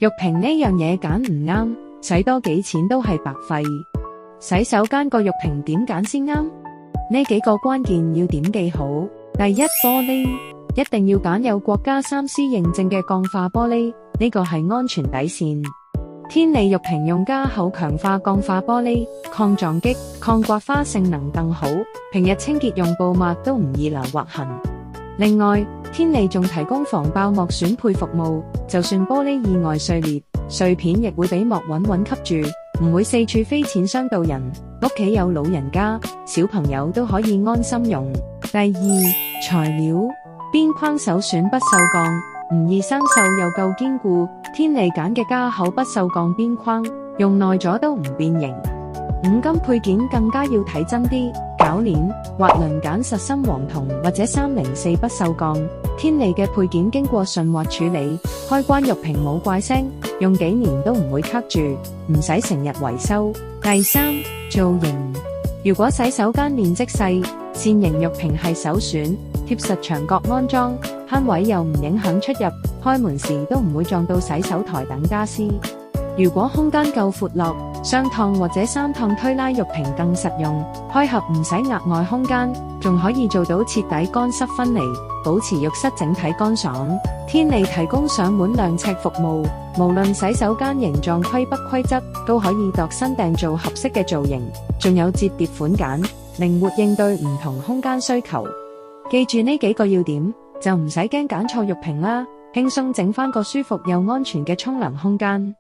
玉屏呢樣嘢揀唔啱，使多幾錢都係白費。洗手間個玉屏點揀先啱？呢幾個關鍵要點記好。第一，玻璃一定要揀有國家3C認證嘅鋼化玻璃，呢個係安全底線。天利玉屏用加厚強化鋼化玻璃，抗撞擊、抗刮花性能更好，平日清潔用布抹都唔易留劃痕。另外，天利仲提供防爆膜損配服務，就算玻璃意外碎裂，碎片亦會俾膜穩穩吸住，唔會四處飛濺傷到人。屋企有老人家、小朋友都可以安心用。第二，材料邊框首選不鏽鋼，唔易生鏽又夠堅固。天利揀嘅加厚不鏽鋼邊框，用耐咗都唔變形。五金配件更加要睇真啲，鉸鏈、滑輪揀實心黃銅或者304不鏽鋼。天利嘅配件經過順滑處理，開關玉屏冇怪聲，用幾年都唔會卡住，唔使成日維修。第三，造型如果洗手間面積細，扇形玉屏係首選，貼實牆角安裝，慳位又唔影響出入，開門時都唔會撞到洗手台等家私。如果空間夠闊落，雙趟或者3趟推拉玉屏更實用，開合唔使額外空間，仲可以做到徹底乾濕分離，保持浴室整體乾爽。天利提供上門量尺服務，無論洗手間形狀規不規則，都可以度身訂做合適嘅造型，仲有摺疊款揀，靈活應對唔同空間需求。記住呢幾個要點，就唔使驚揀錯玉屏啦，輕鬆整返個舒服又安全嘅沖涼空間。